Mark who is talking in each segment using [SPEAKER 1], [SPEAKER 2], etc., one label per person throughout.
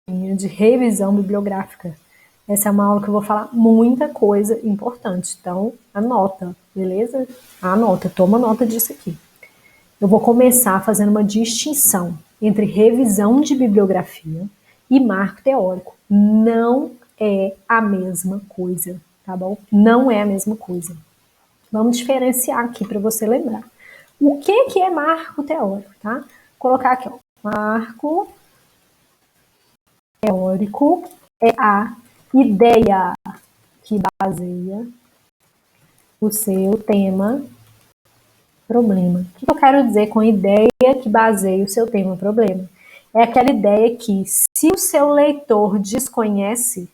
[SPEAKER 1] de revisão bibliográfica. Essa é uma aula que eu vou falar muita coisa importante, então anota, beleza? Anota, toma nota disso aqui. Eu vou começar fazendo uma distinção entre revisão de bibliografia e marco teórico. Não é a mesma coisa, tá bom? Não é a mesma coisa. Vamos diferenciar aqui para você lembrar. O que é marco teórico, tá? Vou colocar aqui, ó. Marco teórico é a ideia que baseia o seu tema problema. O que eu quero dizer com ideia que baseia o seu tema problema? É aquela ideia que, se o seu leitor desconhece,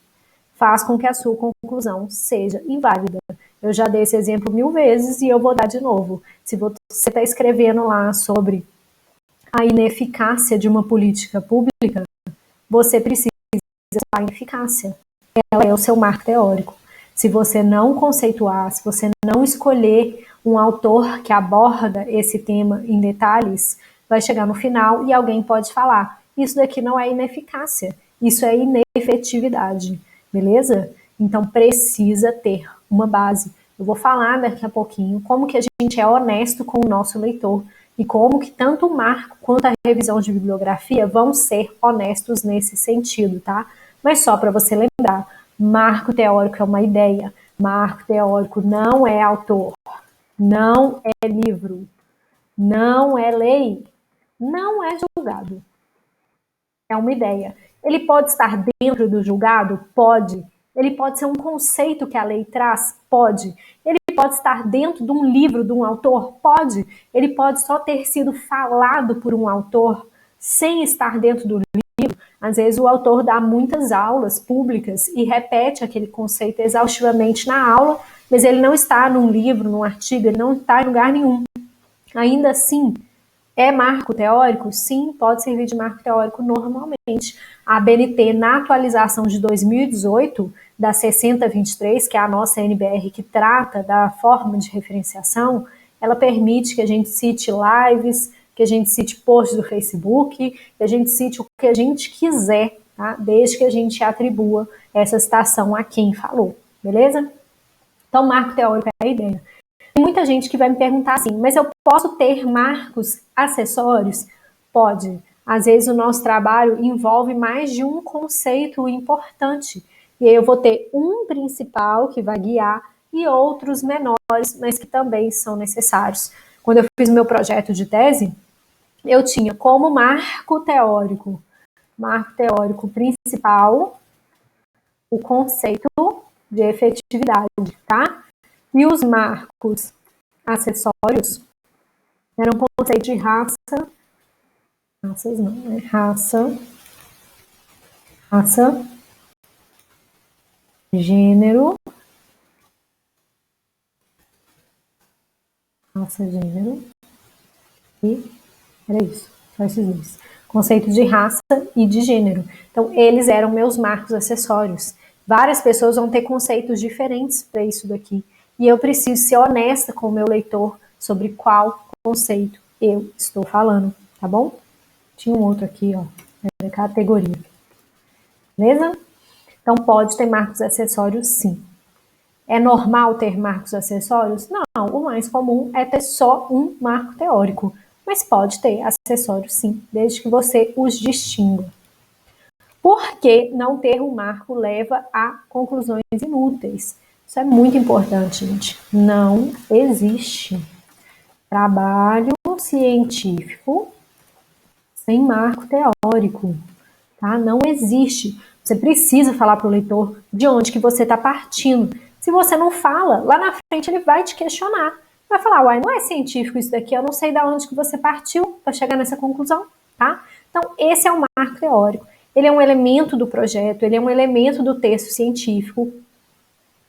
[SPEAKER 1] faz com que a sua conclusão seja inválida. Eu já dei esse exemplo 1000 vezes e eu vou dar de novo. Se você está escrevendo lá sobre a ineficácia de uma política pública, você precisa da ineficácia. Ela é o seu marco teórico. Se você não conceituar, se você não escolher um autor que aborda esse tema em detalhes, vai chegar no final e alguém pode falar: isso daqui não é ineficácia, isso é inefetividade, beleza? Então precisa ter uma base. Eu vou falar daqui a pouquinho como que a gente é honesto com o nosso leitor e como que tanto o marco quanto a revisão de bibliografia vão ser honestos nesse sentido, tá? Mas só para você lembrar, marco teórico é uma ideia, marco teórico não é autor, não é livro, não é lei, não é julgado. É uma ideia. Ele pode estar dentro do julgado? Pode. Ele pode ser um conceito que a lei traz? Pode. Ele pode estar dentro de um livro, de um autor? Pode. Ele pode só ter sido falado por um autor sem estar dentro do livro. Às vezes o autor dá muitas aulas públicas e repete aquele conceito exaustivamente na aula, mas ele não está num livro, num artigo, ele não está em lugar nenhum. Ainda assim, é marco teórico? Sim, pode servir de marco teórico normalmente. A ABNT, na atualização de 2018, da 6023, que é a nossa NBR que trata da forma de referenciação, ela permite que a gente cite lives, que a gente cite posts do Facebook, que a gente cite o que a gente quiser, tá? Desde que a gente atribua essa citação a quem falou, beleza? Então, marco teórico é a ideia. Tem muita gente que vai me perguntar assim, mas eu posso ter marcos acessórios? Pode. Às vezes o nosso trabalho envolve mais de um conceito importante. E aí eu vou ter um principal que vai guiar e outros menores, mas que também são necessários. Quando eu fiz o meu projeto de tese, eu tinha como marco teórico principal, o conceito de efetividade, tá? E os marcos acessórios eram conceito de raça, gênero, e era isso, só esses dois. Conceito de raça e de gênero. Então, eles eram meus marcos acessórios. Várias pessoas vão ter conceitos diferentes para isso daqui. E eu preciso ser honesta com o meu leitor sobre qual conceito eu estou falando, tá bom? Tinha um outro aqui, ó, era categoria. Beleza? Então, pode ter marcos acessórios, sim. É normal ter marcos acessórios? Não, o mais comum é ter só um marco teórico. Mas pode ter acessórios, sim, desde que você os distinga. Por que não ter um marco leva a conclusões inúteis? Isso é muito importante, gente. Não existe trabalho científico sem marco teórico, tá? Não existe. Você precisa falar para o leitor de onde que você está partindo. Se você não fala, lá na frente ele vai te questionar. Vai falar, uai, não é científico isso daqui, eu não sei de onde que você partiu para chegar nessa conclusão, tá? Então, esse é o marco teórico. Ele é um elemento do projeto, ele é um elemento do texto científico.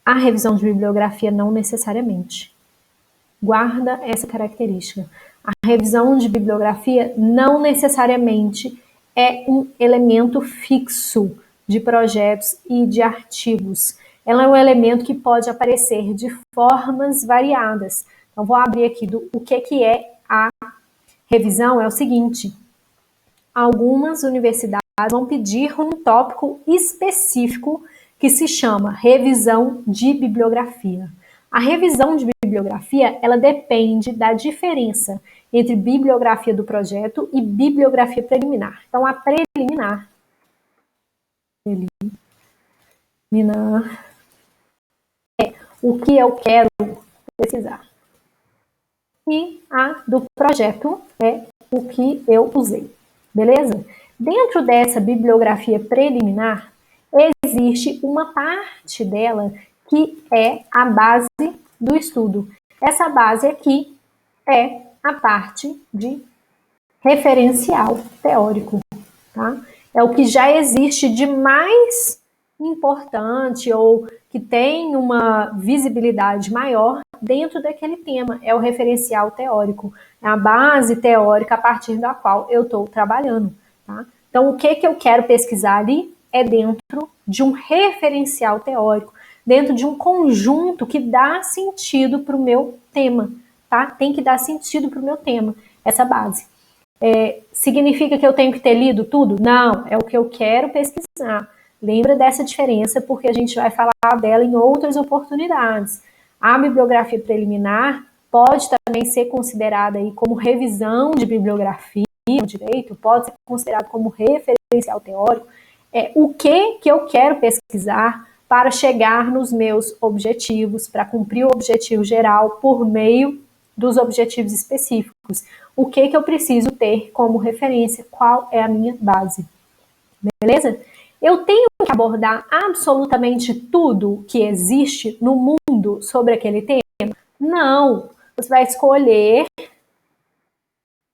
[SPEAKER 1] A revisão de bibliografia não necessariamente. Guarda essa característica. A revisão de bibliografia não necessariamente é um elemento fixo de projetos e de artigos. Ela é um elemento que pode aparecer de formas variadas. Então, vou abrir aqui o que é a revisão. É o seguinte: algumas universidades vão pedir um tópico específico que se chama revisão de bibliografia. A revisão de bibliografia, ela depende da diferença entre bibliografia do projeto e bibliografia preliminar. Então, a preliminar é o que eu quero pesquisar. E a do projeto é o que eu usei. Beleza? Dentro dessa bibliografia preliminar, existe uma parte dela que é a base do estudo. Essa base aqui é a parte de referencial teórico, tá? É o que já existe de mais importante ou que tem uma visibilidade maior dentro daquele tema. É o referencial teórico, é a base teórica a partir da qual eu estou trabalhando, tá? Então, o que eu quero pesquisar ali é dentro de um referencial teórico, dentro de um conjunto que dá sentido para o meu tema, tá? Tem que dar sentido para o meu tema, essa base. Significa que eu tenho que ter lido tudo? Não, é o que eu quero pesquisar. Lembra dessa diferença, porque a gente vai falar dela em outras oportunidades. A bibliografia preliminar pode também ser considerada aí como revisão de bibliografia no direito, pode ser considerado como referencial teórico. O que eu quero pesquisar para chegar nos meus objetivos, para cumprir o objetivo geral por meio dos objetivos específicos. O que eu preciso ter como referência? Qual é a minha base? Beleza? Eu tenho que abordar absolutamente tudo que existe no mundo sobre aquele tema? Não. Você vai escolher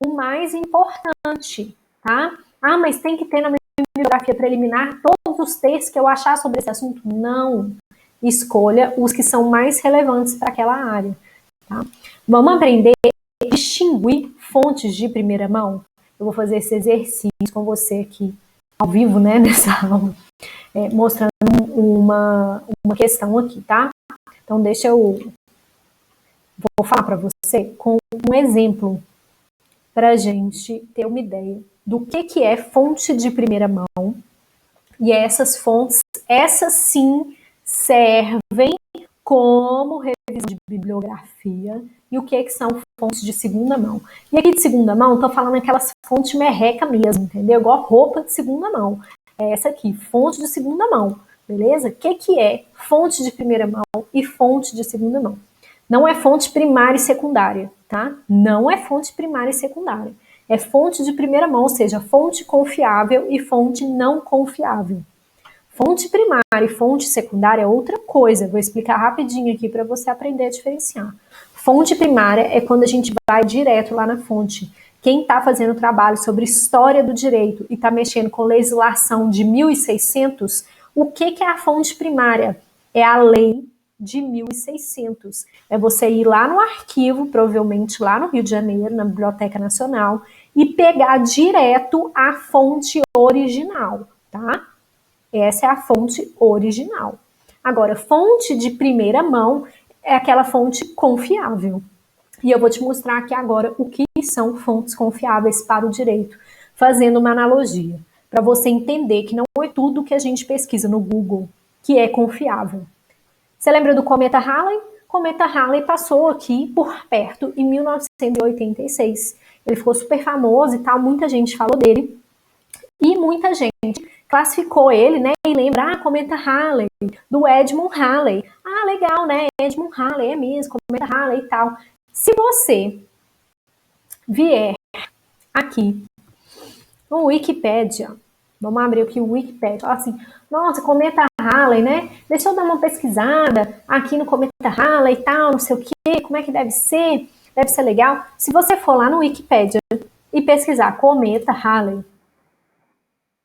[SPEAKER 1] o mais importante, tá? Ah, mas tem que ter na bibliografia preliminar todos os textos que eu achar sobre esse assunto? Não. Escolha os que são mais relevantes para aquela área, tá? Vamos aprender a distinguir fontes de primeira mão? Eu vou fazer esse exercício com você aqui, ao vivo, né, nessa aula, mostrando uma questão aqui, tá? Então, deixa eu... Vou falar para você com um exemplo para a gente ter uma ideia do que é fonte de primeira mão. E essas fontes, essas sim, servem como revisão de bibliografia. E o que são fontes de segunda mão? E aqui de segunda mão, estou falando aquelas fontes merreca mesmo, entendeu? Igual roupa de segunda mão. É essa aqui, fonte de segunda mão, beleza? O que é fonte de primeira mão e fonte de segunda mão? Não é fonte primária e secundária, tá? Não é fonte primária e secundária. É fonte de primeira mão, ou seja, fonte confiável e fonte não confiável. Fonte primária e fonte secundária é outra coisa. Vou explicar rapidinho aqui para você aprender a diferenciar. Fonte primária é quando a gente vai direto lá na fonte. Quem está fazendo trabalho sobre história do direito e está mexendo com legislação de 1600, o que é a fonte primária? É a lei de 1600. É você ir lá no arquivo, provavelmente lá no Rio de Janeiro, na Biblioteca Nacional, e pegar direto a fonte original, tá? Essa é a fonte original. Agora, fonte de primeira mão é aquela fonte confiável. E eu vou te mostrar aqui agora o que são fontes confiáveis para o direito, fazendo uma analogia, para você entender que não é tudo que a gente pesquisa no Google que é confiável. Você lembra do cometa Halley? O cometa Halley passou aqui por perto em 1986. Ele ficou super famoso e tal, muita gente falou dele. E muita gente classificou ele, né? E lembra, cometa Halley, do Edmund Halley. Ah, legal, né? Edmund Halley, é mesmo, cometa Halley e tal. Se você vier aqui no Wikipedia, vamos abrir aqui o Wikipedia, fala assim, nossa, cometa Halley, né? Deixa eu dar uma pesquisada aqui no cometa Halley e tal, não sei o quê, como é que deve ser legal. Se você for lá no Wikipedia e pesquisar cometa Halley,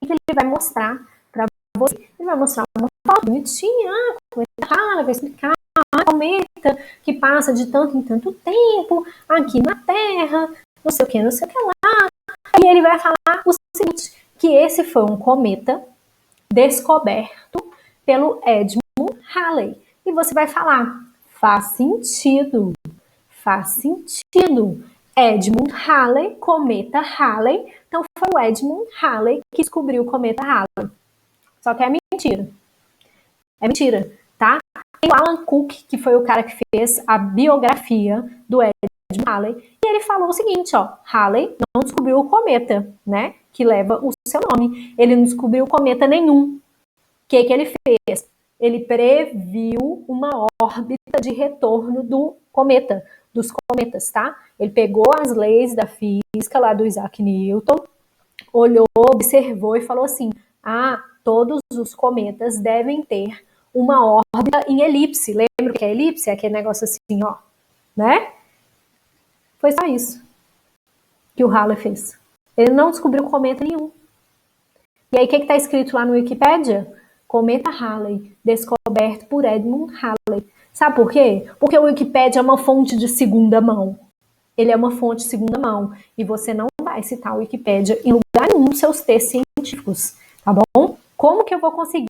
[SPEAKER 1] o que ele vai mostrar para você? Ele vai mostrar uma foto bonitinha, cometa Halley, vai explicar a cometa que passa de tanto em tanto tempo aqui na Terra, não sei o que lá. E ele vai falar o seguinte, que esse foi um cometa descoberto pelo Edmund Halley. E você vai falar, faz sentido. Edmund Halley, cometa Halley. Então foi o Edmund Halley que descobriu o cometa Halley. Só que é mentira. É mentira, tá? Tem o Alan Cook, que foi o cara que fez a biografia do Edmund Halley, e ele falou o seguinte, ó, Halley não descobriu o cometa, né, que leva o seu nome. Ele não descobriu cometa nenhum. O que ele fez? Ele previu uma órbita de retorno do cometa, dos cometas, tá? Ele pegou as leis da física lá do Isaac Newton, olhou, observou e falou assim, todos os cometas devem ter uma órbita em elipse. Lembra o que é elipse? É aquele negócio assim, ó, né? Foi só isso que o Halley fez. Ele não descobriu cometa nenhum. E aí, o que está escrito lá no Wikipedia? Cometa Halley, descoberto por Edmund Halley. Sabe por quê? Porque o Wikipedia é uma fonte de segunda mão. Ele é uma fonte de segunda mão. E você não vai citar o Wikipedia em lugar nenhum dos seus textos científicos. Tá bom? Como que eu vou conseguir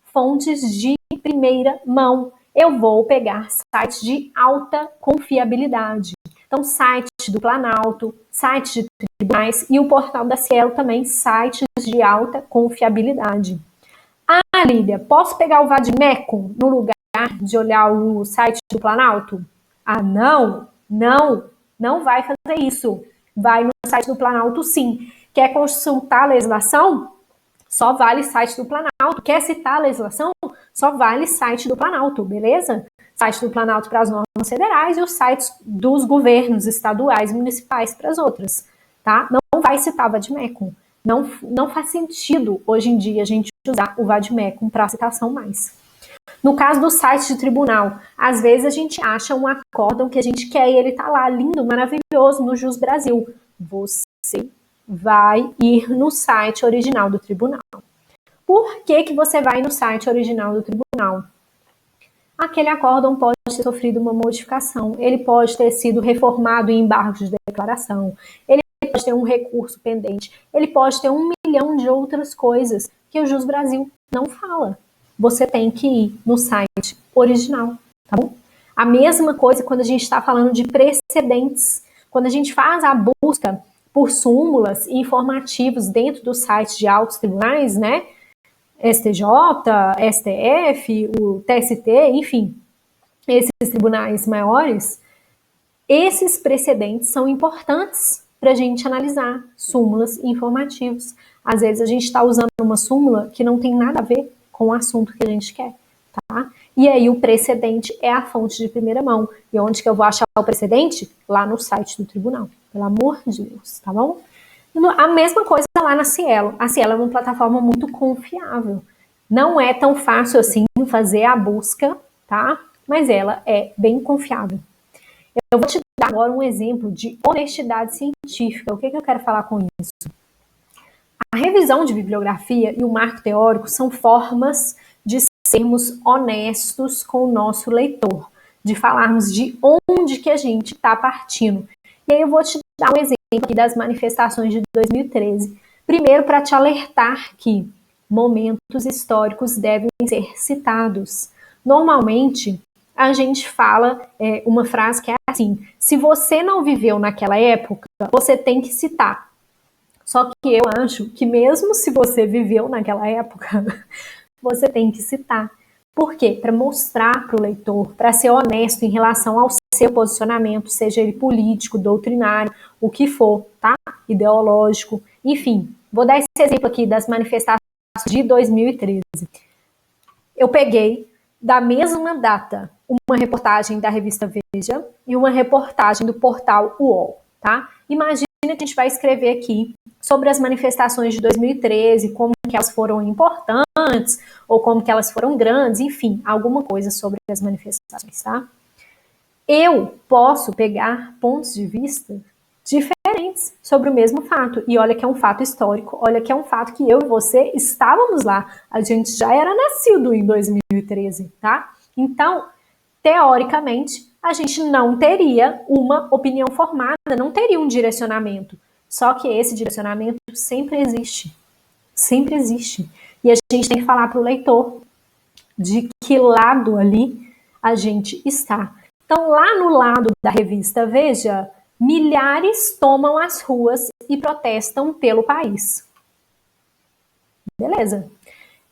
[SPEAKER 1] fontes de primeira mão? Eu vou pegar sites de alta confiabilidade. Então, site do Planalto, site de tribunais e o portal da Cielo também, sites de alta confiabilidade. Lídia, posso pegar o Vadimeco no lugar de olhar o site do Planalto? Não vai fazer isso. Vai no site do Planalto sim. Quer consultar a legislação? Só vale site do Planalto. Quer citar a legislação? Só vale site do Planalto, beleza? Site do Planalto para as normas federais e os sites dos governos estaduais e municipais para as outras, tá? Não vai citar Vadimeco. Não faz sentido hoje em dia a gente usar o Vadimeco para citação mais. No caso do site de tribunal, às vezes a gente acha um acórdão que a gente quer e ele tá lá, lindo, maravilhoso, no Jus Brasil. Você vai ir no site original do tribunal. Por que você vai no site original do tribunal? Aquele acórdão pode ter sofrido uma modificação, ele pode ter sido reformado em embargos de declaração, ele pode ter um recurso pendente, ele pode ter 1 milhão de outras coisas que o Jus Brasil não fala. Você tem que ir no site original, tá bom? A mesma coisa quando a gente está falando de precedentes. Quando a gente faz a busca por súmulas e informativos dentro do site de altos tribunais, né? STJ, STF, o TST, enfim, esses tribunais maiores, esses precedentes são importantes para a gente analisar súmulas informativos. Às vezes a gente está usando uma súmula que não tem nada a ver com o assunto que a gente quer, tá? E aí o precedente é a fonte de primeira mão. E onde que eu vou achar o precedente? Lá no site do tribunal, pelo amor de Deus, tá bom? A mesma coisa lá na Cielo. A Cielo é uma plataforma muito confiável. Não é tão fácil assim fazer a busca, tá? Mas ela é bem confiável. Eu vou te dar agora um exemplo de honestidade científica. O que eu quero falar com isso? A revisão de bibliografia e o marco teórico são formas de sermos honestos com o nosso leitor, de falarmos de onde que a gente está partindo. E aí eu vou te dar um exemplo aqui das manifestações de 2013. Primeiro, para te alertar que momentos históricos devem ser citados. Normalmente, a gente fala uma frase que é assim: se você não viveu naquela época, você tem que citar. Só que eu acho que mesmo se você viveu naquela época, você tem que citar. Por quê? Para mostrar para o leitor, para ser honesto em relação ao seu posicionamento, seja ele político, doutrinário, o que for, tá? Ideológico, enfim. Vou dar esse exemplo aqui das manifestações de 2013. Eu peguei da mesma data uma reportagem da revista Veja e uma reportagem do portal UOL, tá? Imagina que a gente vai escrever aqui sobre as manifestações de 2013, como que elas foram importantes, ou como que elas foram grandes, enfim, alguma coisa sobre as manifestações, tá? Eu posso pegar pontos de vista diferentes sobre o mesmo fato. E olha que é um fato histórico, olha que é um fato que eu e você estávamos lá. A gente já era nascido em 2013, tá? Então, teoricamente, a gente não teria uma opinião formada, não teria um direcionamento. Só que esse direcionamento sempre existe. Sempre existe. E a gente tem que falar para o leitor de que lado ali a gente está. Então, lá no lado da revista Veja, milhares tomam as ruas e protestam pelo país. Beleza.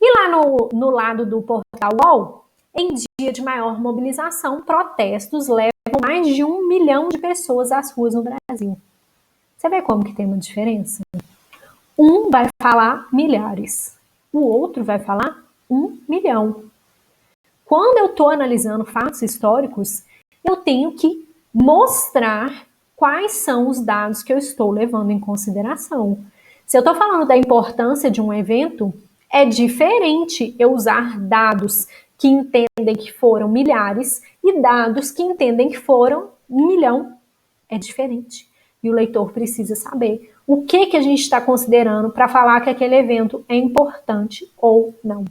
[SPEAKER 1] E lá no lado do portal UOL, em dia de maior mobilização, protestos levam mais de 1 milhão de pessoas às ruas no Brasil. Você vê como que tem uma diferença? Um vai falar milhares, o outro vai falar 1 milhão. Quando eu estou analisando fatos históricos, eu tenho que mostrar quais são os dados que eu estou levando em consideração. Se eu estou falando da importância de um evento, é diferente eu usar dados que entendem que foram milhares e dados que entendem que foram 1 milhão. É diferente. E o leitor precisa saber o que a gente está considerando para falar que aquele evento é importante ou não.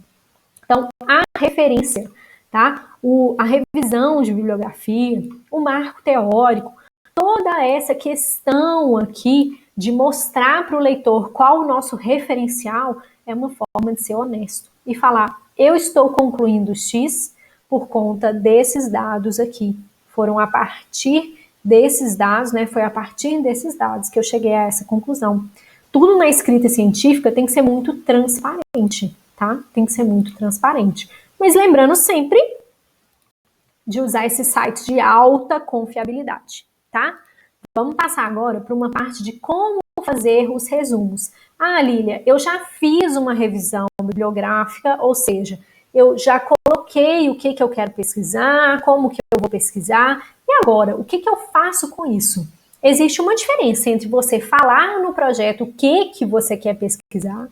[SPEAKER 1] Então, a referência, tá? A revisão de bibliografia, o marco teórico, toda essa questão aqui de mostrar para o leitor qual o nosso referencial é uma forma de ser honesto e falar, eu estou concluindo X por conta desses dados aqui. Foram a partir desses dados, né? Foi a partir desses dados que eu cheguei a essa conclusão. Tudo na escrita científica tem que ser muito transparente, tá? Tem que ser muito transparente. Mas lembrando sempre de usar esses sites de alta confiabilidade, tá? Vamos passar agora para uma parte de como fazer os resumos. Ah, Lília, eu já fiz uma revisão bibliográfica, ou seja, eu já coloquei o que eu quero pesquisar, como que eu vou pesquisar, e agora, o que eu faço com isso? Existe uma diferença entre você falar no projeto o que você quer pesquisar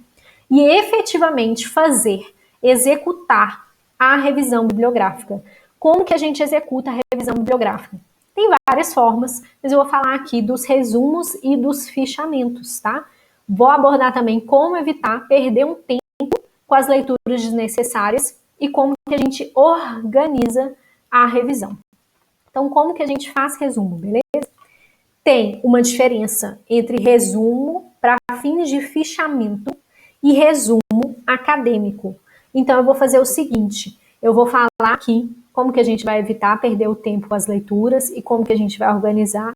[SPEAKER 1] e efetivamente fazer, executar a revisão bibliográfica. Como que a gente executa a revisão bibliográfica? Tem várias formas, mas eu vou falar aqui dos resumos e dos fichamentos, tá? Vou abordar também como evitar perder um tempo com as leituras desnecessárias e como que a gente organiza a revisão. Então, como que a gente faz resumo, beleza? Tem uma diferença entre resumo para fins de fichamento e resumo acadêmico. Então, eu vou fazer o seguinte, eu vou falar aqui como que a gente vai evitar perder o tempo com as leituras e como que a gente vai organizar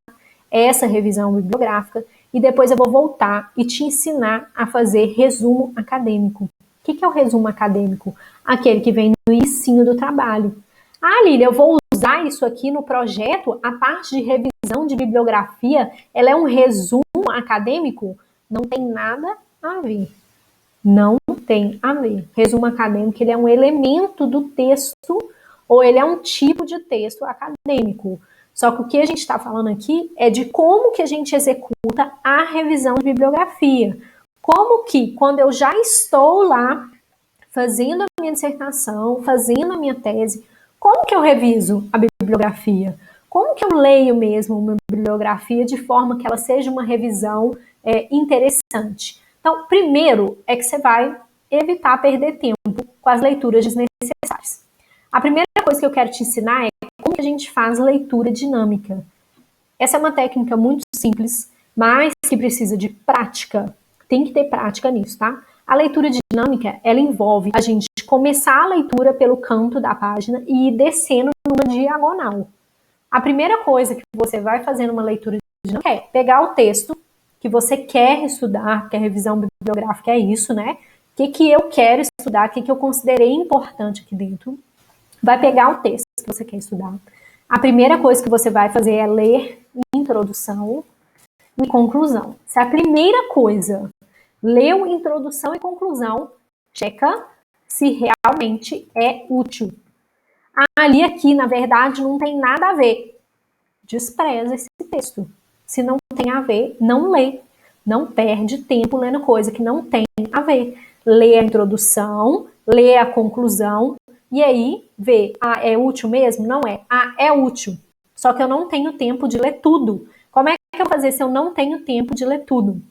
[SPEAKER 1] essa revisão bibliográfica e depois eu vou voltar e te ensinar a fazer resumo acadêmico. O que é o resumo acadêmico? Aquele que vem no inicinho do trabalho. Ah, Lília, eu vou usar isso aqui no projeto, a parte de revisão de bibliografia, ela é um resumo acadêmico? Não tem nada a ver. Não tem a ver. Resumo acadêmico, ele é um elemento do texto ou ele é um tipo de texto acadêmico. Só que o que a gente está falando aqui é de como que a gente executa a revisão de bibliografia. Como que, quando eu já estou lá fazendo a minha dissertação, fazendo a minha tese, como que eu reviso a bibliografia? Como que eu leio mesmo uma bibliografia de forma que ela seja uma revisão interessante? Então, primeiro é que você vai evitar perder tempo com as leituras desnecessárias. A primeira coisa que eu quero te ensinar é como que a gente faz leitura dinâmica. Essa é uma técnica muito simples, mas que precisa de prática. Tem que ter prática nisso, tá? A leitura dinâmica, ela envolve a gente começar a leitura pelo canto da página e ir descendo numa diagonal. A primeira coisa que você vai fazer numa leitura dinâmica é pegar o texto que você quer estudar, que a revisão bibliográfica é isso, né? O que eu quero estudar, o que eu considerei importante aqui dentro. Vai pegar o texto que você quer estudar. A primeira coisa que você vai fazer é ler introdução e conclusão. Se a primeira coisa leu introdução e conclusão, checa se realmente é útil. Ali aqui, na verdade, não tem nada a ver. Despreza esse texto. Se não tem a ver, não lê. Não perde tempo lendo coisa que não tem a ver. Lê a introdução, lê a conclusão, e aí vê, é útil mesmo? Não é. É útil. Só que eu não tenho tempo de ler tudo. Como é que eu vou fazer se eu não tenho tempo de ler tudo?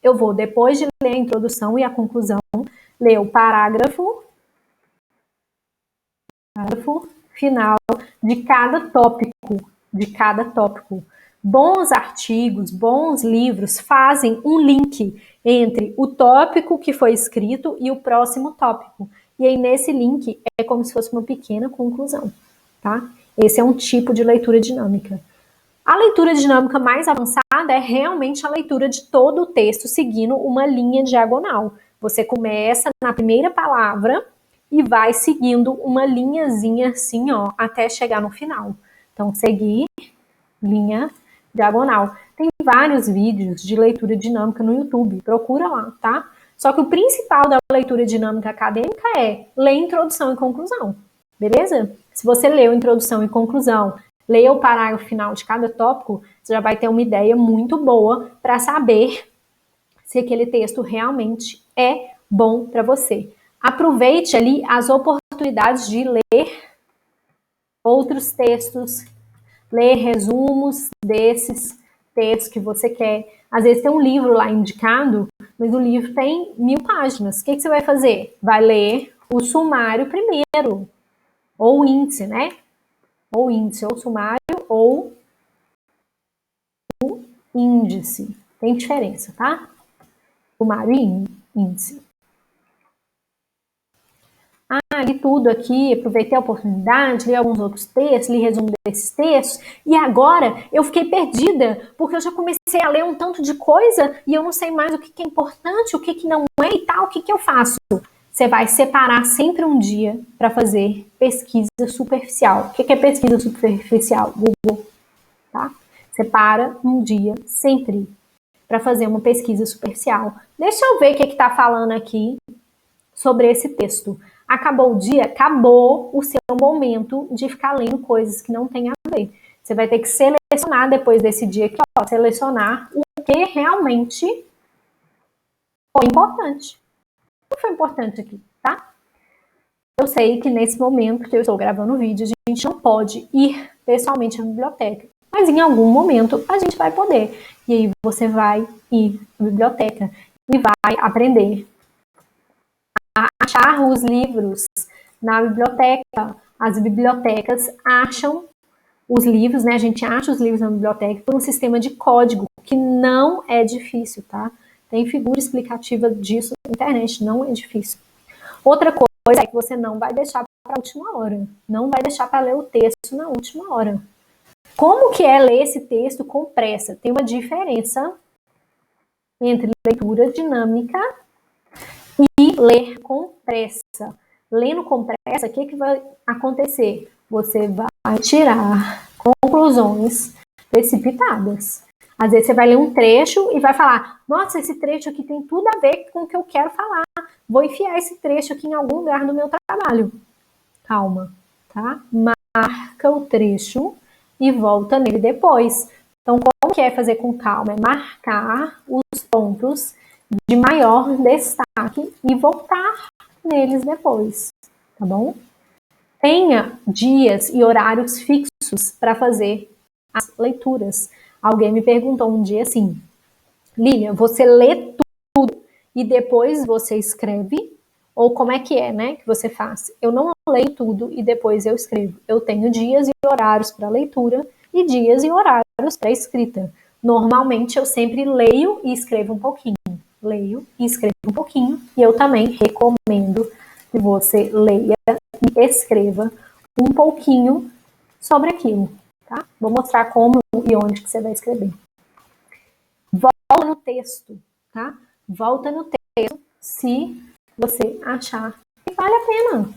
[SPEAKER 1] Eu vou, depois de ler a introdução e a conclusão, ler o parágrafo final de cada tópico. Bons artigos, bons livros fazem um link entre o tópico que foi escrito e o próximo tópico. E aí, nesse link, é como se fosse uma pequena conclusão, tá? Esse é um tipo de leitura dinâmica. A leitura dinâmica mais avançada é realmente a leitura de todo o texto seguindo uma linha diagonal. Você começa na primeira palavra e vai seguindo uma linhazinha assim, ó, até chegar no final. Então, seguir linha diagonal. Tem vários vídeos de leitura dinâmica no YouTube, procura lá, tá? Só que o principal da leitura dinâmica acadêmica é ler introdução e conclusão, beleza? Se você leu introdução e conclusão, leia o parágrafo final de cada tópico, você já vai ter uma ideia muito boa para saber se aquele texto realmente é bom para você. Aproveite ali as oportunidades de ler outros textos, ler resumos desses textos que você quer. Às vezes tem um livro lá indicado, mas o livro tem 1000 páginas. O que você vai fazer? Vai ler o sumário primeiro, ou o índice, né? Ou índice, ou sumário, ou o índice. Tem diferença, tá? Sumário e índice. Li tudo aqui, aproveitei a oportunidade, li alguns outros textos, li resumo desses textos, e agora eu fiquei perdida, porque eu já comecei a ler um tanto de coisa e eu não sei mais o que é importante, o que não é e tal, o que eu faço? Você vai separar sempre um dia para fazer pesquisa superficial. O que é pesquisa superficial? Google, tá? Separa um dia sempre para fazer uma pesquisa superficial. Deixa eu ver o que está falando aqui sobre esse texto. Acabou o dia, acabou o seu momento de ficar lendo coisas que não tem a ver. Você vai ter que selecionar depois desse dia aqui, ó, selecionar o que realmente foi importante. O que foi importante aqui, tá? Eu sei que nesse momento que eu estou gravando o vídeo, a gente não pode ir pessoalmente à biblioteca, mas em algum momento a gente vai poder. E aí você vai ir à biblioteca e vai aprender a achar os livros na biblioteca. As bibliotecas acham os livros, né? A gente acha os livros na biblioteca por um sistema de código que não é difícil, tá? Tem figura explicativa disso na internet, não é difícil. Outra coisa é que você não vai deixar para a última hora. Não vai deixar para ler o texto na última hora. Como que é ler esse texto com pressa? Tem uma diferença entre leitura dinâmica e ler com pressa. Lendo com pressa, o que vai acontecer? Você vai tirar conclusões precipitadas. Às vezes você vai ler um trecho e vai falar, nossa, esse trecho aqui tem tudo a ver com o que eu quero falar. Vou enfiar esse trecho aqui em algum lugar do meu trabalho. Calma, tá? Marca o trecho e volta nele depois. Então, como que é fazer com calma? É marcar os pontos de maior destaque e voltar neles depois, tá bom? Tenha dias e horários fixos para fazer as leituras. Alguém me perguntou um dia assim, Lilian, você lê tudo e depois você escreve? Ou como é que é, né, que você faz? Eu não leio tudo e depois eu escrevo. Eu tenho dias e horários para leitura e dias e horários para escrita. Normalmente eu sempre leio e escrevo um pouquinho. Leio e escrevo um pouquinho. E eu também recomendo que você leia e escreva um pouquinho sobre aquilo, tá? Vou mostrar como e onde que você vai escrever. Volta no texto, tá? Volta no texto se você achar que vale a pena.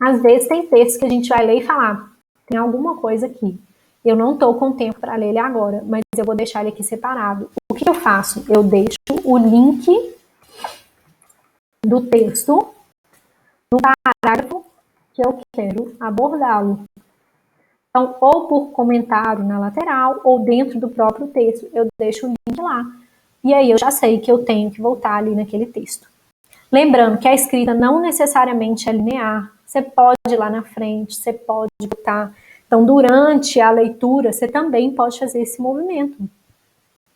[SPEAKER 1] Às vezes tem textos que a gente vai ler e falar, tem alguma coisa aqui. Eu não estou com tempo para ler ele agora, mas eu vou deixar ele aqui separado. O que eu faço? Eu deixo o link do texto no parágrafo que eu quero abordá-lo. Então, ou por comentário na lateral, ou dentro do próprio texto, eu deixo o link lá. E aí eu já sei que eu tenho que voltar ali naquele texto. Lembrando que a escrita não necessariamente é linear. Você pode ir lá na frente, você pode voltar. Então, durante a leitura, você também pode fazer esse movimento.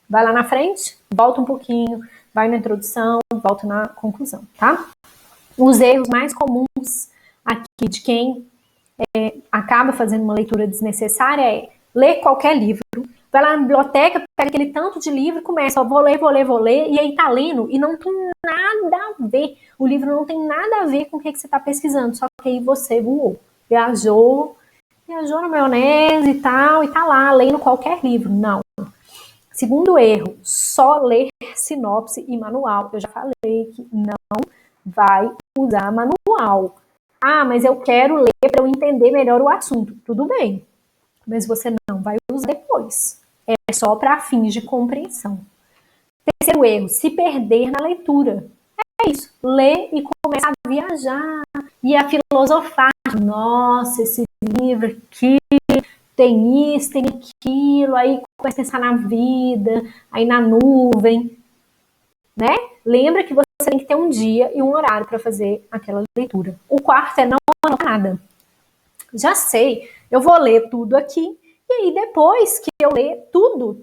[SPEAKER 1] Vai lá na frente, volta um pouquinho, vai na introdução, volta na conclusão, tá? Os erros mais comuns aqui de quem acaba fazendo uma leitura desnecessária é ler qualquer livro, vai lá na biblioteca, pega aquele tanto de livro e começa, ó, vou ler, e aí tá lendo e não tem nada a ver. O livro não tem nada a ver com o que você está pesquisando, só que aí você voou, viajou viajou na maionese e tal, e tá lá lendo qualquer livro. Não. Segundo erro, só ler sinopse e manual. Eu já falei que não vai usar manual. Ah, mas eu quero ler para eu entender melhor o assunto. Tudo bem, mas você não vai usar depois. É só para fins de compreensão. Terceiro erro, se perder na leitura. É isso, lê e começa a viajar e a filosofar. Nossa, esse livro aqui tem isso, tem aquilo, aí começa a pensar na vida, aí na nuvem, né? Lembra que você tem que ter um dia e um horário para fazer aquela leitura. O quarto é não anotar nada. Já sei, eu vou ler tudo aqui, e aí depois que eu ler tudo,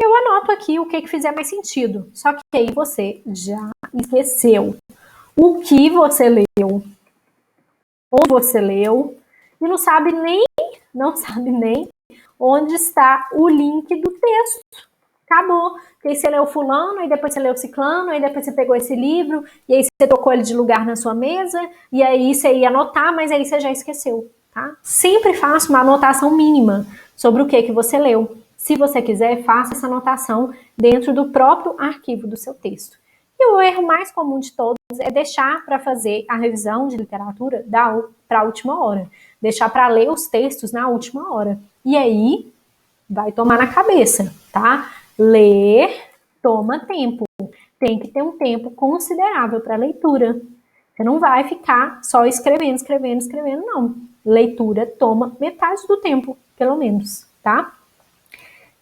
[SPEAKER 1] eu anoto aqui o que fizer mais sentido. Só que aí você já esqueceu o que você leu, onde você leu, e não sabe nem onde está o link do texto. Acabou. Porque aí você leu fulano, aí depois você leu ciclano, aí depois você pegou esse livro, e aí você trocou ele de lugar na sua mesa, e aí você ia anotar, mas aí você já esqueceu, tá? Sempre faça uma anotação mínima sobre o que você leu. Se você quiser, faça essa anotação dentro do próprio arquivo do seu texto. E o erro mais comum de todos é deixar para fazer a revisão de literatura para a última hora. Deixar para ler os textos na última hora. E aí, vai tomar na cabeça, tá? Ler toma tempo. Tem que ter um tempo considerável para leitura. Você não vai ficar só escrevendo, não. Leitura toma metade do tempo, pelo menos, tá?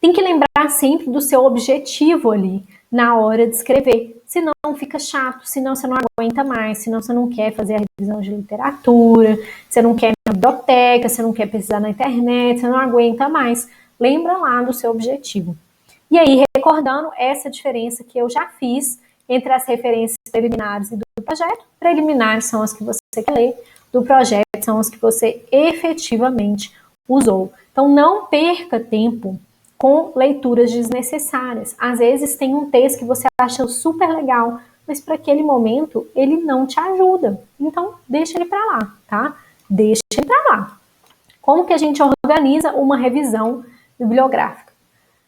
[SPEAKER 1] Tem que lembrar sempre do seu objetivo ali, na hora de escrever. Senão fica chato, senão você não aguenta mais, senão você não quer fazer a revisão de literatura, você não quer ir na biblioteca, você não quer pesquisar na internet, você não aguenta mais. Lembra lá do seu objetivo. E aí, recordando essa diferença que eu já fiz entre as referências preliminares e do projeto. Preliminares são as que você quer ler, do projeto são as que você efetivamente usou. Então, não perca tempo com leituras desnecessárias. Às vezes tem um texto que você acha super legal, mas para aquele momento ele não te ajuda. Então, deixa ele para lá, tá? Deixa ele para lá. Como que a gente organiza uma revisão bibliográfica?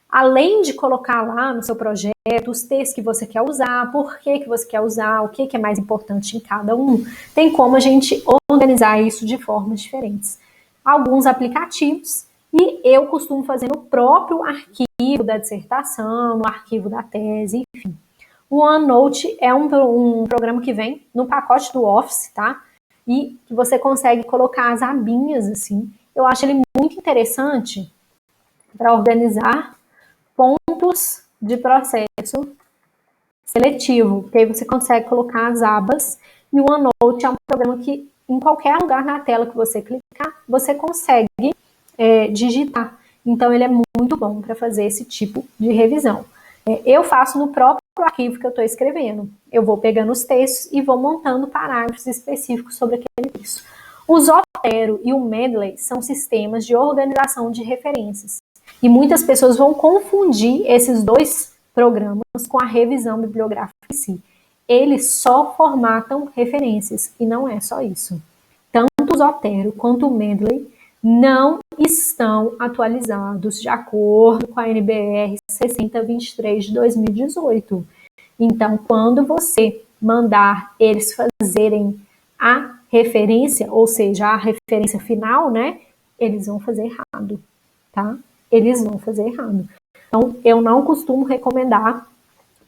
[SPEAKER 1] Além de colocar lá no seu projeto os textos que você quer usar, por que você quer usar, o que é mais importante em cada um, tem como a gente organizar isso de formas diferentes. Alguns aplicativos, e eu costumo fazer no próprio arquivo da dissertação, no arquivo da tese, enfim. O OneNote é um programa que vem no pacote do Office, tá? E que você consegue colocar as abinhas, assim. Eu acho ele muito interessante para organizar pontos de processo seletivo, porque aí você consegue colocar as abas, e o OneNote é um programa que em qualquer lugar na tela que você clicar, você consegue digitar. Então ele é muito bom para fazer esse tipo de revisão. Eu faço no próprio arquivo que eu estou escrevendo. Eu vou pegando os textos e vou montando parágrafos específicos sobre aquele texto. O Zotero e o Mendeley são sistemas de organização de referências. E muitas pessoas vão confundir esses dois programas com a revisão bibliográfica em si. Eles só formatam referências, e não é só isso. Tanto o Zotero quanto o Mendeley não estão atualizados de acordo com a NBR 6023 de 2018. Então, quando você mandar eles fazerem a referência, ou seja, a referência final, né, eles vão fazer errado, tá? Eles vão fazer errado. Então, eu não costumo recomendar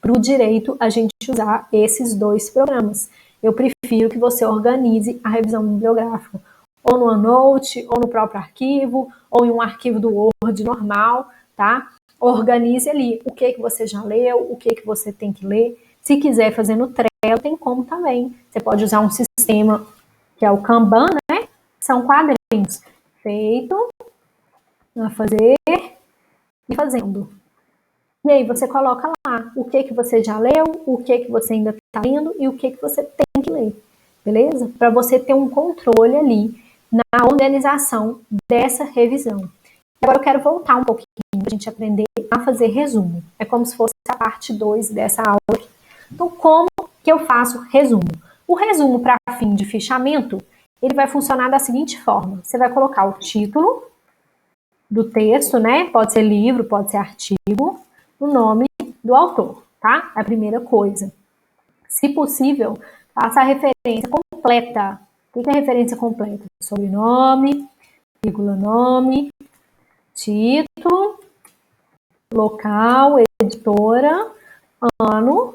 [SPEAKER 1] para o direito a gente usar esses dois programas. Eu prefiro que você organize a revisão bibliográfica ou no OneNote, ou no próprio arquivo, ou em um arquivo do Word normal, tá? Organize ali o que você já leu, o que você tem que ler. Se quiser fazer no Trello, tem como também. Você pode usar um sistema que é o Kanban, né? São quadrinhos feito a fazer e fazendo. E aí você coloca lá o que você já leu, o que você ainda está lendo e o que você tem que ler, beleza? Para você ter um controle ali na organização dessa revisão. Agora eu quero voltar um pouquinho para a gente aprender a fazer resumo. É como se fosse a parte 2 dessa aula aqui. Então, como que eu faço resumo? O resumo para fim de fichamento, ele vai funcionar da seguinte forma. Você vai colocar o título do texto, né? Pode ser livro, pode ser artigo, o nome do autor, tá? É a primeira coisa. Se possível, faça a referência completa. O que é a referência completa? Sobrenome, vírgula, nome, título, local, editora, ano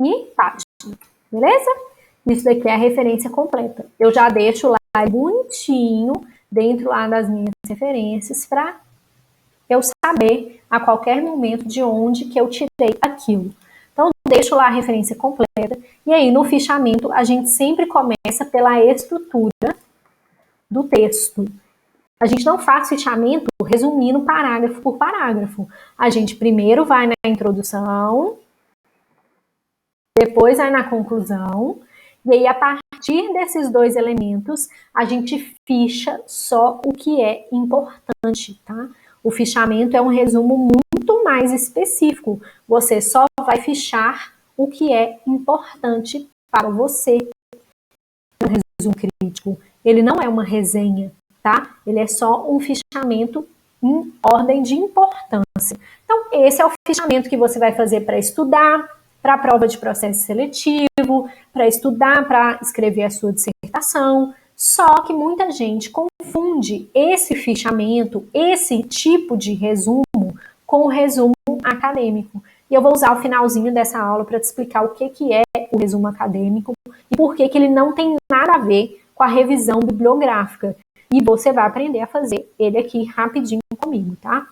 [SPEAKER 1] e página. Beleza? Isso daqui é a referência completa. Eu já deixo lá bonitinho dentro lá das minhas referências para eu saber a qualquer momento de onde que eu tirei aquilo. Então, deixo lá a referência completa. E aí, no fichamento, a gente sempre começa pela estrutura do texto. A gente não faz fichamento resumindo parágrafo por parágrafo. A gente primeiro vai na introdução, depois vai na conclusão, e aí, a partir desses dois elementos, a gente ficha só o que é importante, tá? O fichamento é um resumo muito mais específico. Você só vai fichar o que é importante para você. Um resumo crítico, ele não é uma resenha, tá? Ele é só um fichamento em ordem de importância. Então, esse é o fichamento que você vai fazer para estudar, para a prova de processo seletivo, para estudar, para escrever a sua dissertação. Só que muita gente confunde esse fichamento, esse tipo de resumo, com o resumo acadêmico. E eu vou usar o finalzinho dessa aula para te explicar o que é o resumo acadêmico e por que ele não tem nada a ver com a revisão bibliográfica. E você vai aprender a fazer ele aqui rapidinho comigo, tá?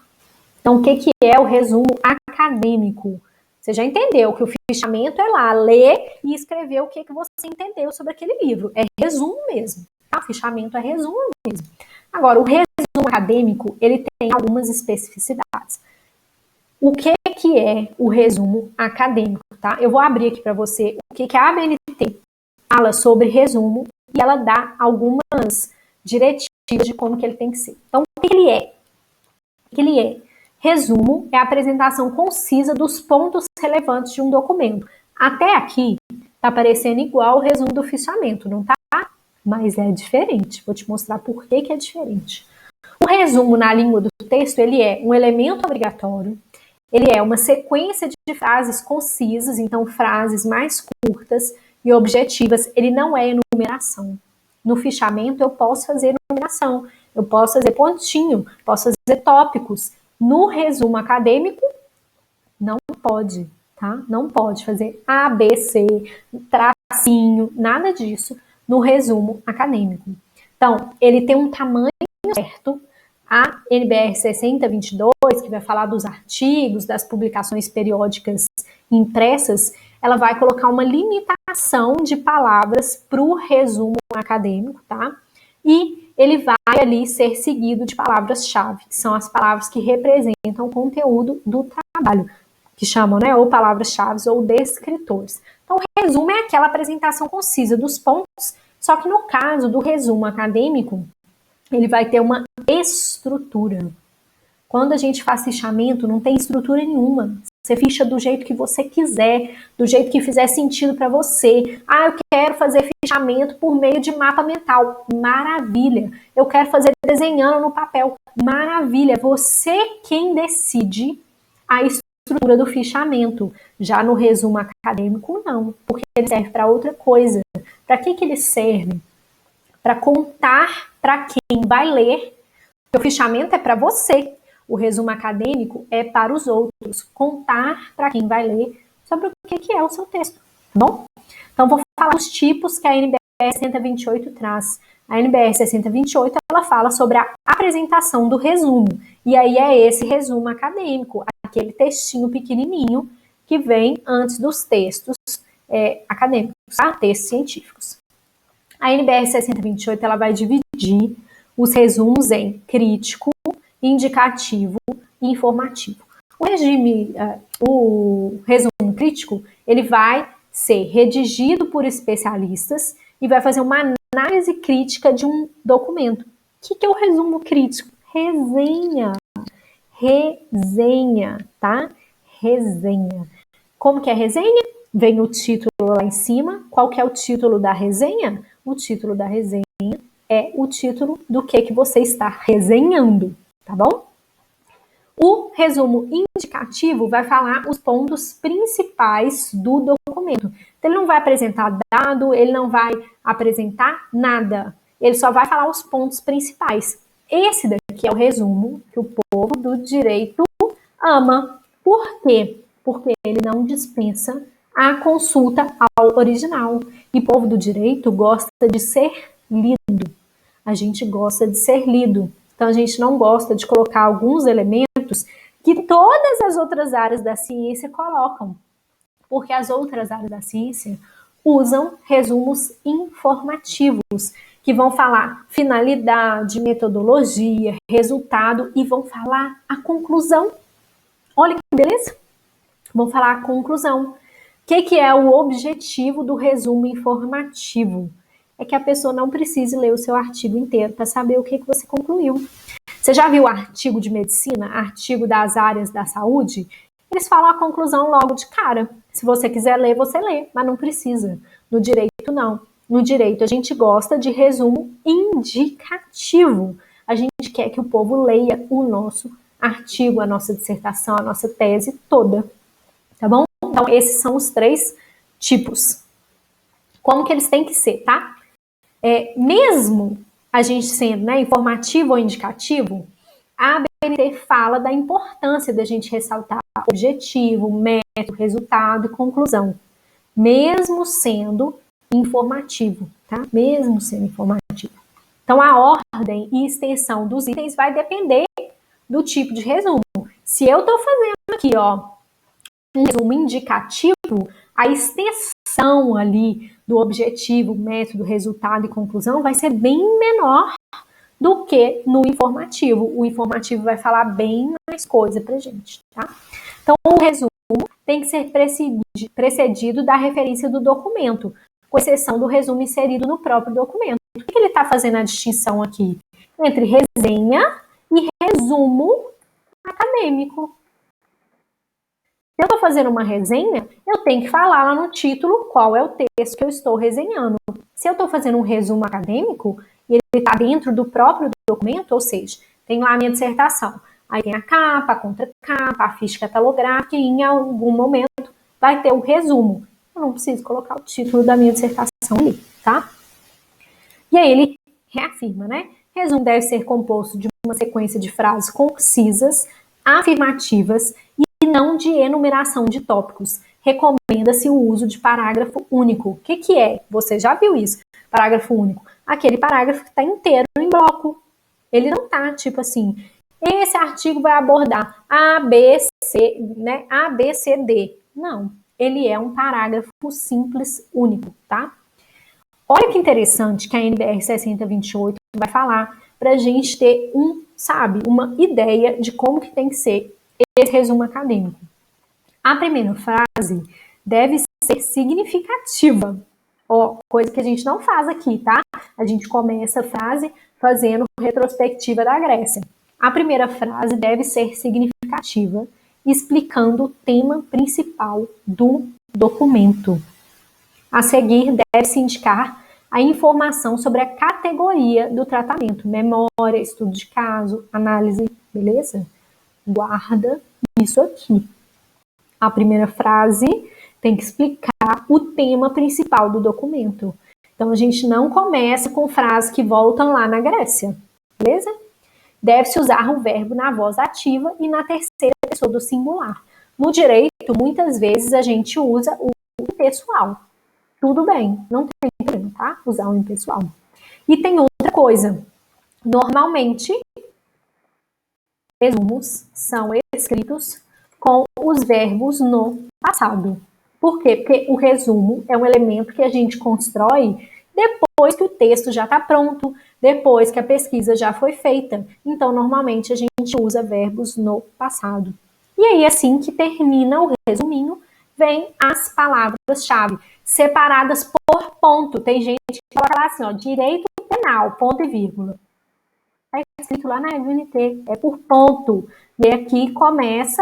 [SPEAKER 1] Então, o que é o resumo acadêmico? Você já entendeu que o fichamento é lá, ler e escrever o que você entendeu sobre aquele livro. É resumo mesmo, tá? O fichamento é resumo mesmo. Agora, o resumo acadêmico, ele tem algumas especificidades. O que é o resumo acadêmico, tá? Eu vou abrir aqui para você o que a ABNT fala sobre resumo e ela dá algumas diretivas de como que ele tem que ser. Então, o que ele é? O que ele é? Resumo é a apresentação concisa dos pontos relevantes de um documento. Até aqui, tá parecendo igual o resumo do fichamento, não tá? Mas é diferente. Vou te mostrar por que é diferente. O resumo na língua do texto, ele é um elemento obrigatório, ele é uma sequência de frases concisas, então frases mais curtas e objetivas, ele não é enumeração. No fichamento eu posso fazer enumeração, eu posso fazer pontinho, posso fazer tópicos. No resumo acadêmico, não pode, tá? Não pode fazer A, B, C, tracinho, nada disso no resumo acadêmico. Então, ele tem um tamanho certo. A NBR 6022, que vai falar dos artigos, das publicações periódicas impressas, ela vai colocar uma limitação de palavras para o resumo acadêmico, tá? E ele vai ali ser seguido de palavras-chave, que são as palavras que representam o conteúdo do trabalho, que chamam, né, ou palavras-chave ou descritores. Então, o resumo é aquela apresentação concisa dos pontos, só que no caso do resumo acadêmico, ele vai ter uma estrutura. Quando a gente faz fichamento, não tem estrutura nenhuma. Você ficha do jeito que você quiser, do jeito que fizer sentido para você. Ah, eu quero fazer fichamento por meio de mapa mental. Maravilha. Eu quero fazer desenhando no papel. Maravilha. Você quem decide a estrutura do fichamento. Já no resumo acadêmico, não. Porque ele serve para outra coisa. Para que ele serve? Para contar para quem vai ler. O fichamento é para você. O resumo acadêmico é para os outros. Contar para quem vai ler sobre o que é o seu texto. Tá bom? Então, vou falar dos tipos que a NBR 6028 traz. A NBR 6028, ela fala sobre a apresentação do resumo. E aí é esse resumo acadêmico, aquele textinho pequenininho que vem antes dos textos acadêmicos, tá? Textos científicos. A NBR 6028, ela vai dividir os resumos em crítico, indicativo e informativo. O resumo crítico, ele vai ser redigido por especialistas e vai fazer uma análise crítica de um documento. O que é o resumo crítico? Resenha. Resenha, tá? Resenha. Como que é resenha? vem o título lá em cima. Qual que é o título da resenha? O título da resenha é o título do que você está resenhando, tá bom? O resumo indicativo vai falar os pontos principais do documento. Então, ele não vai apresentar dado, ele não vai apresentar nada. Ele só vai falar os pontos principais. Esse daqui é o resumo que o povo do direito ama. Por quê? Porque ele não dispensa a consulta ao original. E o povo do direito gosta de ser lido. A gente gosta de ser lido. Então, a gente não gosta de colocar alguns elementos que todas as outras áreas da ciência colocam. Porque as outras áreas da ciência usam resumos informativos, que vão falar finalidade, metodologia, resultado e vão falar a conclusão. Olha que beleza! Vão falar a conclusão. O que é o objetivo do resumo informativo? É que a pessoa não precise ler o seu artigo inteiro para saber o que você concluiu. Você já viu artigo de medicina, artigo das áreas da saúde? Eles falam a conclusão logo de cara. Se você quiser ler, você lê, mas não precisa. No direito, não. No direito, a gente gosta de resumo indicativo. A gente quer que o povo leia o nosso artigo, a nossa dissertação, a nossa tese toda. Tá bom? Então, esses são os 3 tipos. Como que eles têm que ser, tá? Mesmo a gente sendo, né, informativo ou indicativo, a ABNT fala da importância da gente ressaltar objetivo, método, resultado e conclusão. Mesmo sendo informativo, tá? Mesmo sendo informativo. Então, a ordem e extensão dos itens vai depender do tipo de resumo. Se eu estou fazendo aqui, ó, um resumo indicativo, a extensão ali do objetivo, método, resultado e conclusão vai ser bem menor do que no informativo. O informativo vai falar bem mais coisa pra gente, tá? Então, o resumo tem que ser precedido da referência do documento, com exceção do resumo inserido no próprio documento. O que ele está fazendo a distinção aqui? Entre resenha e resumo acadêmico. Se eu estou fazendo uma resenha, eu tenho que falar lá no título qual é o texto que eu estou resenhando. Se eu estou fazendo um resumo acadêmico, e ele está dentro do próprio documento, ou seja, tem lá a minha dissertação. Aí tem a capa, a contracapa, a ficha catalográfica, e em algum momento vai ter o resumo. Eu não preciso colocar o título da minha dissertação ali, tá? E aí ele reafirma, né? Resumo deve ser composto de uma sequência de frases concisas, afirmativas e não de enumeração de tópicos. Recomenda-se o uso de parágrafo único. O que é? Você já viu isso? Parágrafo único. Aquele parágrafo que está inteiro em bloco. Ele não está tipo assim, esse artigo vai abordar A, B, C, né? A, B, C, D. Não. Ele é um parágrafo simples único, tá? Olha que interessante que a NBR 6028 vai falar para a gente ter uma ideia de como que tem que ser esse resumo acadêmico. A primeira frase deve ser significativa. Ó, coisa que a gente não faz aqui, tá? A gente começa a frase fazendo retrospectiva da Grécia. A primeira frase deve ser significativa, explicando o tema principal do documento. A seguir, deve-se indicar a informação sobre a categoria do tratamento, memória, estudo de caso, análise, beleza? Guarda isso aqui. A primeira frase tem que explicar o tema principal do documento. Então, a gente não começa com frases que voltam lá na Grécia, beleza? Deve-se usar o verbo na voz ativa e na terceira pessoa do singular. No direito, muitas vezes a gente usa o impessoal. Tudo bem, não tem problema, tá? Usar o impessoal. E tem outra coisa. Normalmente, resumos são escritos com os verbos no passado. Por quê? Porque o resumo é um elemento que a gente constrói depois que o texto já está pronto, depois que a pesquisa já foi feita. Então, normalmente, a gente usa verbos no passado. E aí, assim que termina o resuminho, vem as palavras-chave, separadas por ponto. Tem gente que coloca lá assim, ó, direito penal, ponto e vírgula. Está escrito lá na ABNT, é por ponto. E aqui começa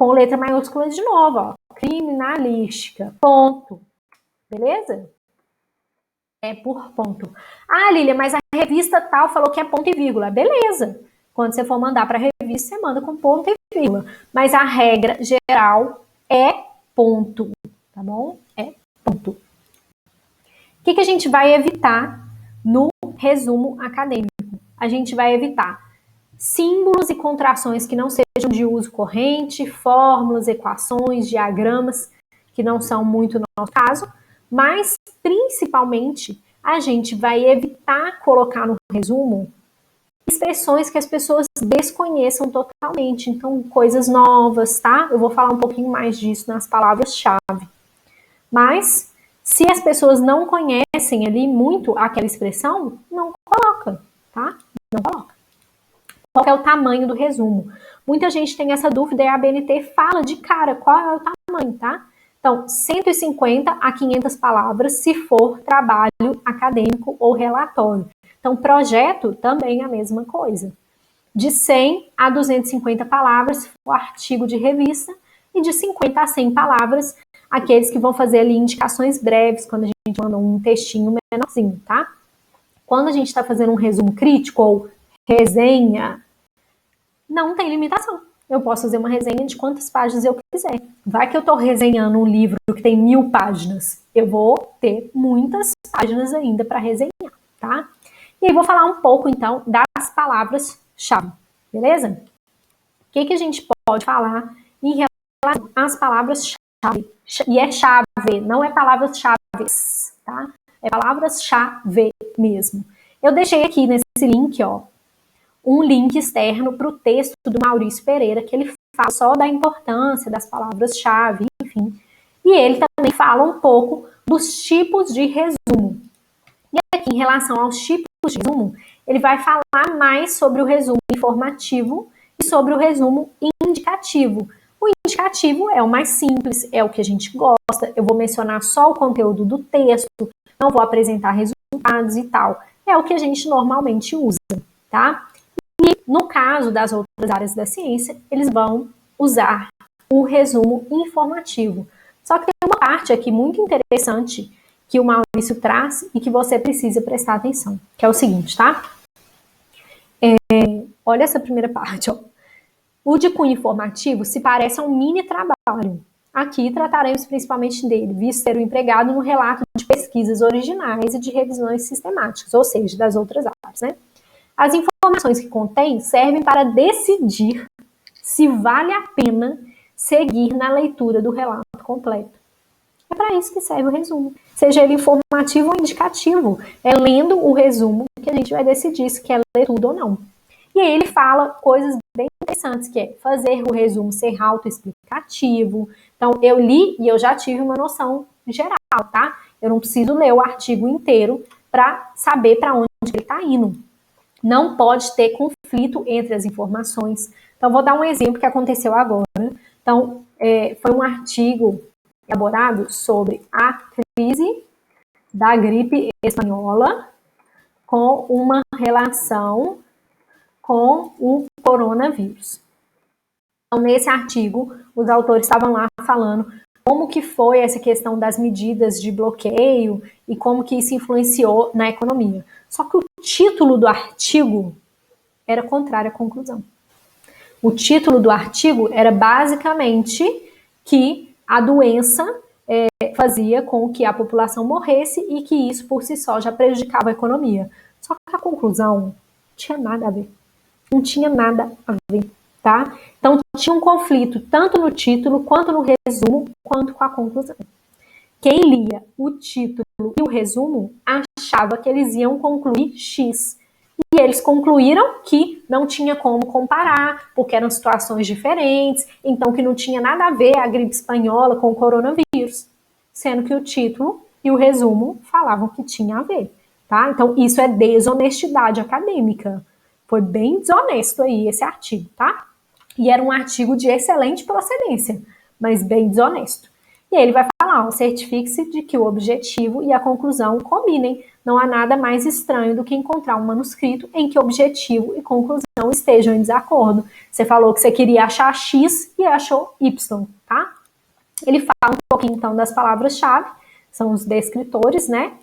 [SPEAKER 1] com letra maiúscula de novo, ó, criminalística, ponto, beleza? É por ponto. Ah, Lília, mas a revista tal falou que é ponto e vírgula, beleza. Quando você for mandar para a revista, você manda com ponto e vírgula, mas a regra geral é ponto, tá bom? É ponto. O que a gente vai evitar no resumo acadêmico? A gente vai evitar símbolos e contrações que não sejam de uso corrente, fórmulas, equações, diagramas, que não são muito no nosso caso, mas principalmente a gente vai evitar colocar no resumo expressões que as pessoas desconheçam totalmente, então coisas novas, tá? Eu vou falar um pouquinho mais disso nas palavras-chave. Mas se as pessoas não conhecem ali muito aquela expressão, não coloca, tá? Não coloca. Qual é o tamanho do resumo? Muita gente tem essa dúvida e a BNT fala de cara qual é o tamanho, tá? Então, 150 a 500 palavras se for trabalho acadêmico ou relatório. Então, projeto também é a mesma coisa. De 100 a 250 palavras se for artigo de revista e de 50 a 100 palavras aqueles que vão fazer ali indicações breves quando a gente manda um textinho menorzinho, tá? Quando a gente está fazendo um resumo crítico ou resenha, não tem limitação. Eu posso fazer uma resenha de quantas páginas eu quiser. Vai que eu estou resenhando um livro que tem 1000 páginas. Eu vou ter muitas páginas ainda para resenhar, tá? E aí vou falar um pouco, então, das palavras-chave, beleza? O que a gente pode falar em relação às palavras-chave? E é chave, não é palavras-chave, tá? É palavras-chave mesmo. Eu deixei aqui nesse link, ó, um link externo para o texto do Maurício Pereira, que ele fala só da importância das palavras-chave, enfim. E ele também fala um pouco dos tipos de resumo. E aqui, em relação aos tipos de resumo, ele vai falar mais sobre o resumo informativo e sobre o resumo indicativo. O indicativo é o mais simples, é o que a gente gosta. Eu vou mencionar só o conteúdo do texto, não vou apresentar resultados e tal. É o que a gente normalmente usa, tá? E no caso das outras áreas da ciência, eles vão usar o resumo informativo. Só que tem uma parte aqui muito interessante que o Maurício traz e que você precisa prestar atenção, que é o seguinte, tá? Olha essa primeira parte, ó. O de cunho informativo se parece a um mini trabalho. Aqui trataremos principalmente dele, visto ser o empregado no relato de pesquisas originais e de revisões sistemáticas, ou seja, das outras áreas, né? As informações que contém servem para decidir se vale a pena seguir na leitura do relato completo. É para isso que serve o resumo. Seja ele informativo ou indicativo. É lendo o resumo que a gente vai decidir se quer ler tudo ou não. E aí ele fala coisas bem interessantes, que é fazer o resumo ser autoexplicativo. Então, eu li e eu já tive uma noção geral, tá? Eu não preciso ler o artigo inteiro para saber para onde ele está indo. Não pode ter conflito entre as informações. Então, vou dar um exemplo que aconteceu agora. Então, foi um artigo elaborado sobre a crise da gripe espanhola com uma relação com o coronavírus. Então, nesse artigo, os autores estavam lá falando como que foi essa questão das medidas de bloqueio e como que isso influenciou na economia. Só que o título do artigo era contrário à conclusão. O título do artigo era basicamente que a doença fazia com que a população morresse e que isso por si só já prejudicava a economia. Só que a conclusão não tinha nada a ver. Não tinha nada a ver, tá? Então tinha um conflito tanto no título, quanto no resumo, quanto com a conclusão. Quem lia o título e o resumo achava que eles iam concluir X. E eles concluíram que não tinha como comparar, porque eram situações diferentes, então que não tinha nada a ver a gripe espanhola com o coronavírus, sendo que o título e o resumo falavam que tinha a ver, tá? Então isso é desonestidade acadêmica. Foi bem desonesto aí esse artigo, tá? E era um artigo de excelente procedência, mas bem desonesto. E aí ele vai falar, certifique-se de que o objetivo e a conclusão combinem. Não há nada mais estranho do que encontrar um manuscrito em que objetivo e conclusão informação estejam em desacordo. Você falou que você queria achar X e achou Y, tá? Ele fala um pouquinho, então, das palavras-chave, são os descritores, né?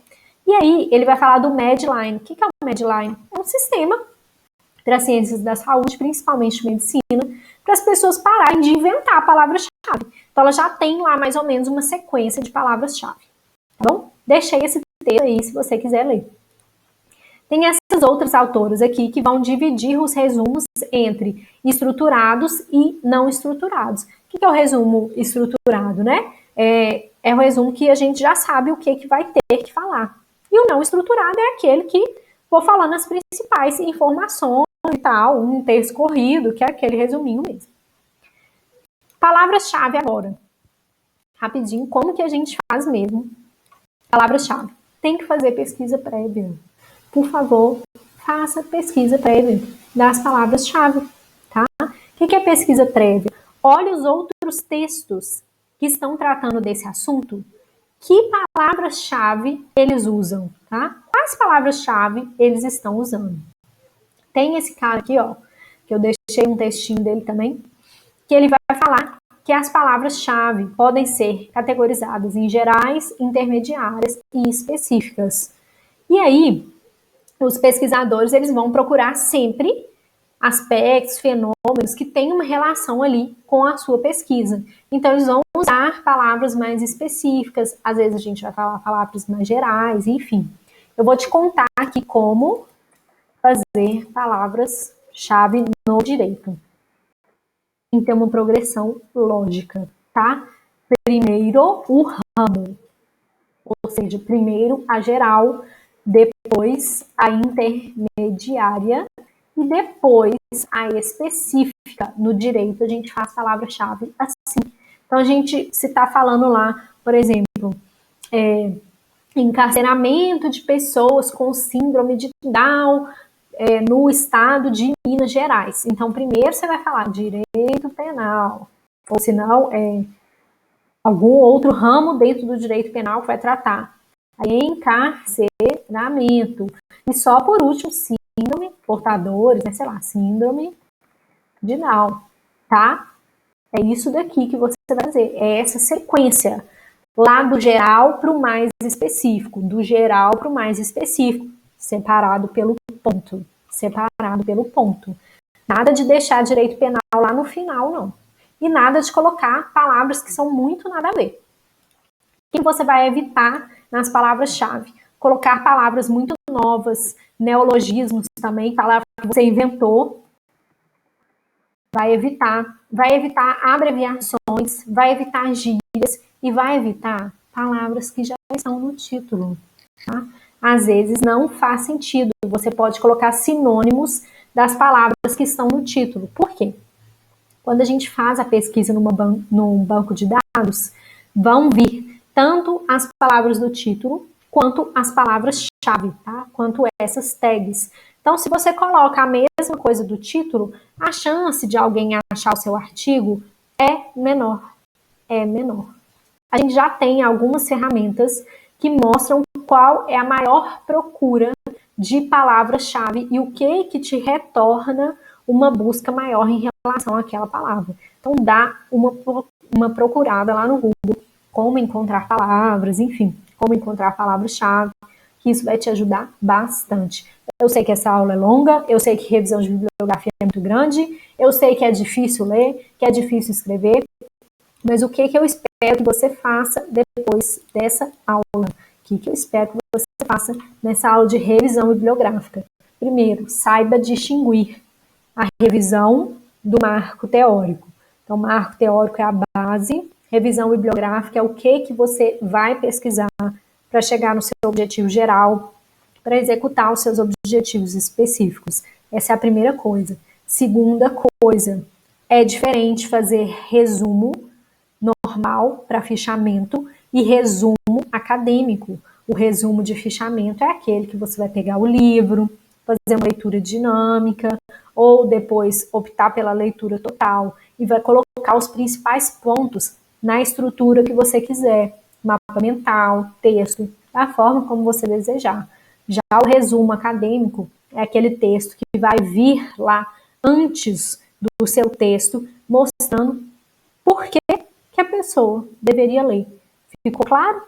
[SPEAKER 1] E aí, ele vai falar do Medline. O que é o Medline? É um sistema para ciências da saúde, principalmente medicina, para as pessoas pararem de inventar a palavra-chave. Então, ela já tem lá, mais ou menos, uma sequência de palavras-chave. Tá bom? Deixei esse texto aí, se você quiser ler. Tem essas outras autoras aqui que vão dividir os resumos entre estruturados e não estruturados. O que é o resumo estruturado, né? É o resumo que a gente já sabe o que vai ter que falar. E o não estruturado é aquele que vou falando as principais informações e tal, um texto corrido, que é aquele resuminho mesmo. Palavras-chave agora. Rapidinho, como que a gente faz mesmo? Palavras-chave. Tem que fazer pesquisa prévia. Por favor, faça pesquisa prévia das palavras-chave, tá? O que é pesquisa prévia? Olhe os outros textos que estão tratando desse assunto. Que palavras-chave eles usam, tá? Quais palavras-chave eles estão usando? Tem esse cara aqui, ó, que eu deixei um textinho dele também, que ele vai falar que as palavras-chave podem ser categorizadas em gerais, intermediárias e específicas. E aí, os pesquisadores eles vão procurar sempre aspectos, fenômenos que têm uma relação ali com a sua pesquisa. Então, eles vão usar palavras mais específicas, às vezes a gente vai falar palavras mais gerais, enfim. Eu vou te contar aqui como fazer palavras-chave no direito. Tem que ter uma progressão lógica, tá? Primeiro o ramo, ou seja, primeiro a geral, depois a intermediária e depois a específica. No direito a gente faz palavra-chave assim. Então a gente, se está falando lá, por exemplo, encarceramento de pessoas com síndrome de Down no estado de Minas Gerais. Então primeiro você vai falar direito penal, ou se não, algum outro ramo dentro do direito penal que vai tratar. Aí encarceramento. E só por último, síndrome, portadores, né, sei lá, síndrome de Down, tá? É isso daqui que você vai fazer. É essa sequência. Lá do geral para o mais específico. Do geral para o mais específico. Separado pelo ponto. Separado pelo ponto. Nada de deixar direito penal lá no final, não. E nada de colocar palavras que são muito nada a ver. O que você vai evitar nas palavras-chave? Colocar palavras muito novas, neologismos também, palavras que você inventou. Vai evitar abreviações, vai evitar gírias e vai evitar palavras que já estão no título. Tá? Às vezes não faz sentido. Você pode colocar sinônimos das palavras que estão no título. Por quê? Quando a gente faz a pesquisa num banco de dados, vão vir tanto as palavras do título quanto as palavras-chave, tá? Quanto essas tags. Então, se você coloca a mesma coisa do título, a chance de alguém achar o seu artigo é menor. É menor. A gente já tem algumas ferramentas que mostram qual é a maior procura de palavras-chave e o que te retorna uma busca maior em relação àquela palavra. Então, dá uma procurada lá no Google, como encontrar palavras, enfim, como encontrar palavras-chave, que isso vai te ajudar bastante. Eu sei que essa aula é longa, eu sei que revisão de bibliografia é muito grande, eu sei que é difícil ler, que é difícil escrever, mas o que eu espero que você faça depois dessa aula? O que eu espero que você faça nessa aula de revisão bibliográfica? Primeiro, saiba distinguir a revisão do marco teórico. Então, marco teórico é a base, revisão bibliográfica é o que você vai pesquisar para chegar no seu objetivo geral, para executar os seus objetivos específicos. Essa é a primeira coisa. Segunda coisa, é diferente fazer resumo normal para fichamento e resumo acadêmico. O resumo de fichamento é aquele que você vai pegar o livro, fazer uma leitura dinâmica, ou depois optar pela leitura total e vai colocar os principais pontos na estrutura que você quiser, mapa mental, texto, da forma como você desejar. Já o resumo acadêmico é aquele texto que vai vir lá antes do seu texto, mostrando por que a pessoa deveria ler. Ficou claro?